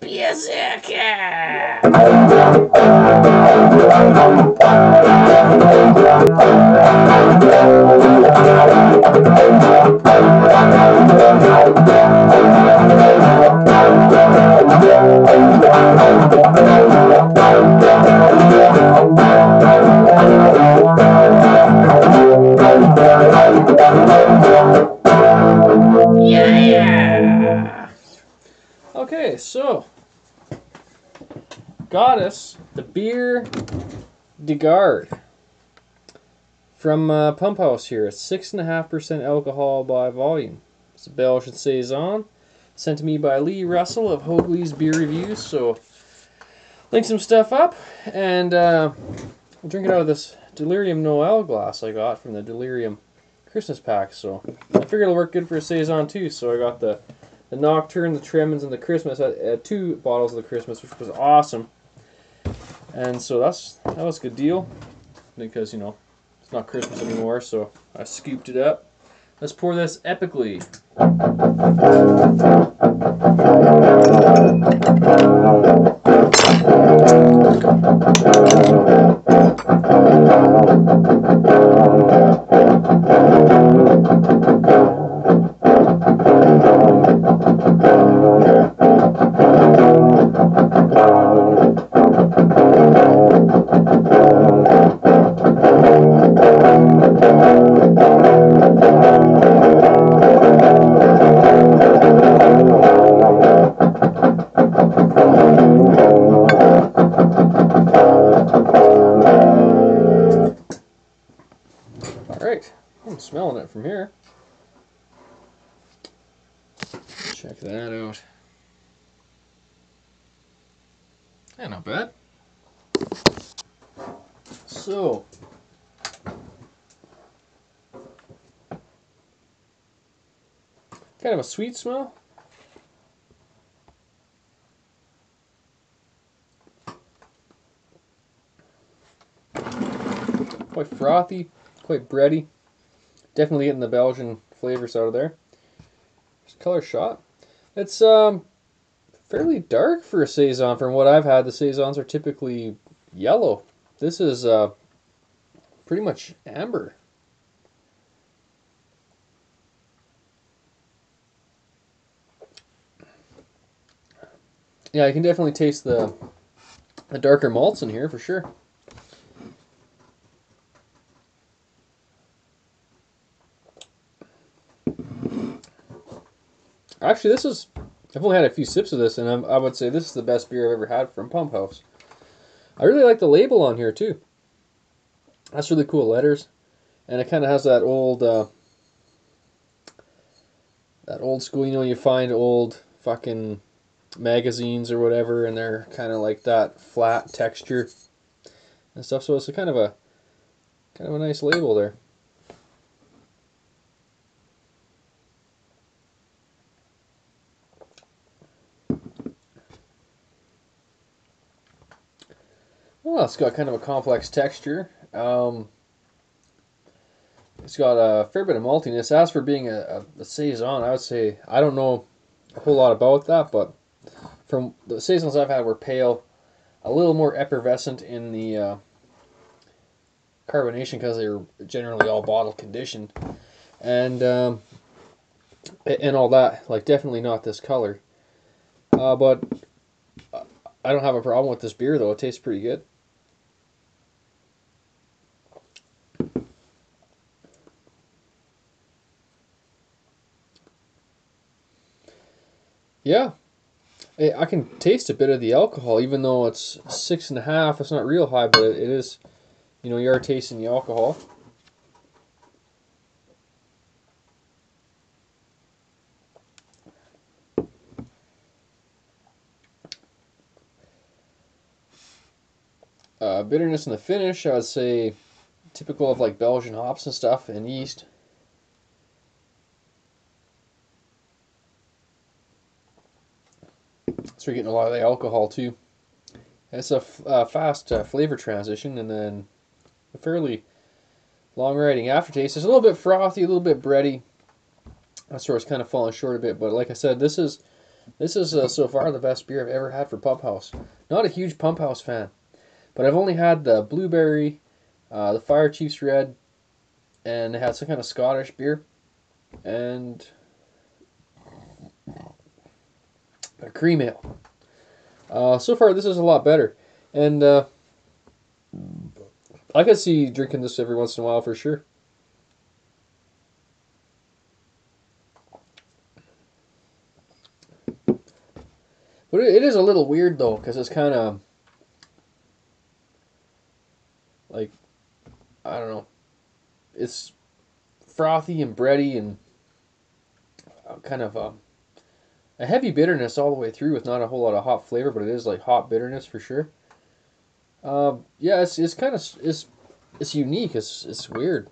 Beerzerker! Yeah! Okay, so got us the Biere de Garde from Pump House here. It's 6.5% alcohol by volume. It's a Belgian Saison, sent to me by Lee Russell of Hoagley's Beer Reviews. So, link some stuff up, and we'll drink it out of this Delirium Noel glass I got from the Delirium Christmas pack. So, I figured it'll work good for a Saison too. So, I got the Nocturne, the Tremens, and the Christmas. I had 2 bottles of the Christmas, which was awesome. And so that was a good deal, because, you know, it's not Christmas anymore, so I scooped it up. Let's pour this epically. Alright, I'm smelling it from here. Check that out. Yeah, not bad. So, kind of a sweet smell. Quite frothy, quite bready. Definitely getting the Belgian flavors out of there. Just color shot. It's fairly dark for a Saison from what I've had. The Saisons are typically yellow. This is pretty much amber. Yeah, I can definitely taste the darker malts in here for sure. Actually, I've only had a few sips of this, and I would say this is the best beer I've ever had from Pump House. I really like the label on here too. That's really cool letters, and it kind of has that old school. You know, you find old fucking magazines or whatever, and they're kind of like that flat texture and stuff. So it's a kind of a nice label there. Well, it's got kind of a complex texture. It's got a fair bit of maltiness. As for being a Saison, I would say I don't know a whole lot about that, but from the Saisons I've had were pale, a little more effervescent in the carbonation because they were generally all bottle conditioned, and all that. Like, definitely not this color. But I don't have a problem with this beer though. It tastes pretty good. Yeah, I can taste a bit of the alcohol, even though it's 6.5. It's not real high, but it is. You know, you are tasting the alcohol. Bitterness in the finish, I would say, typical of like Belgian hops and stuff and yeast. So you're getting a lot of the alcohol too. It's a fast flavor transition, and then a fairly long riding aftertaste. It's a little bit frothy, a little bit bready. That's where it's kind of falling short a bit. But like I said, this is This is so far the best beer I've ever had for Pump House. Not a huge Pump House fan, but I've only had the blueberry, the Fire Chiefs Red, and they had some kind of Scottish beer, and a cream ale. So far, this is a lot better, and I could see drinking this every once in a while for sure. But it is a little weird though, because it's kind of like, I don't know, it's frothy and bready and kind of a heavy bitterness all the way through with not a whole lot of hop flavor, but it is like hop bitterness for sure. Yeah, it's kind of it's unique. It's weird.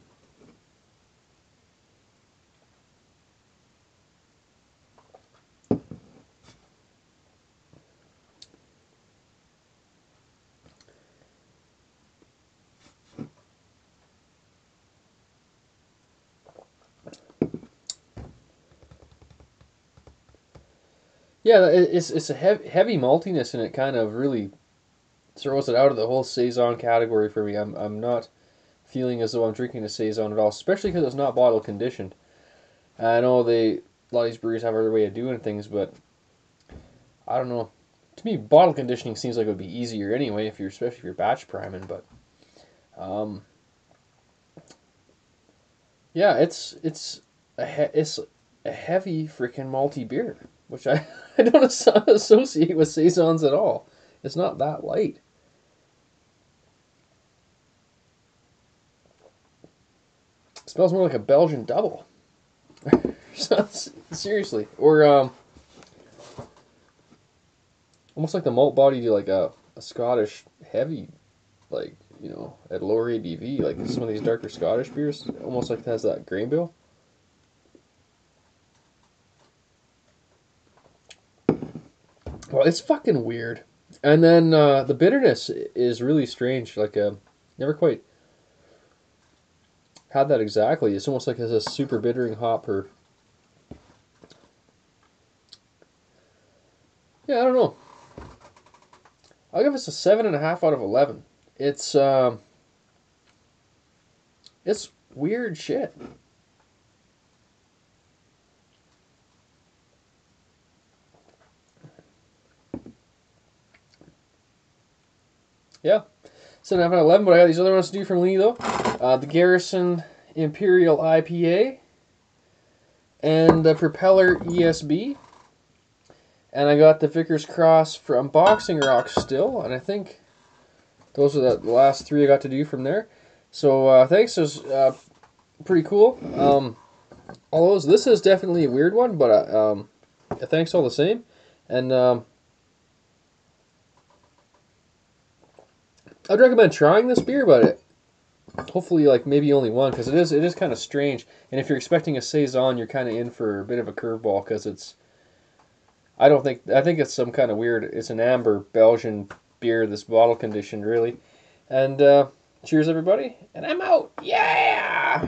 Yeah, it's a heavy maltiness, and it kind of really throws it out of the whole saison category for me. I'm not feeling as though I'm drinking a saison at all, especially because it's not bottle conditioned. I know a lot of these breweries have other way of doing things, but I don't know. To me, bottle conditioning seems like it would be easier anyway, if you're especially if you're batch priming. But um, yeah, it's a heavy freaking malty beer, which I I don't associate with saisons at all. It's not that light. It smells more like a Belgian double. Seriously, or almost like the malt body to like a Scottish heavy, like at lower ABV, like some of these darker Scottish beers, almost like it has that grain bill. Well, it's fucking weird. And then the bitterness is really strange. Like, never quite had that exactly. It's almost like it's a super bittering hop. Or yeah, I don't know. I'll give this a 7.5 out of 11. It's it's weird shit. Yeah, 7.5 out of 11. But I got these other ones to do from Lee though. The Garrison Imperial IPA and the Propeller ESB. And I got the Vickers Cross from Boxing Rock still, and I think those are the last three I got to do from there. So thanks, it was pretty cool. All those. This is definitely a weird one, but thanks all the same. And I'd recommend trying this beer, but hopefully like maybe only one, because it is kind of strange. And if you're expecting a saison, you're kind of in for a bit of a curveball, because it's I think it's some kind of weird. It's an amber Belgian beer, this bottle conditioned really. And cheers everybody, and I'm out. Yeah.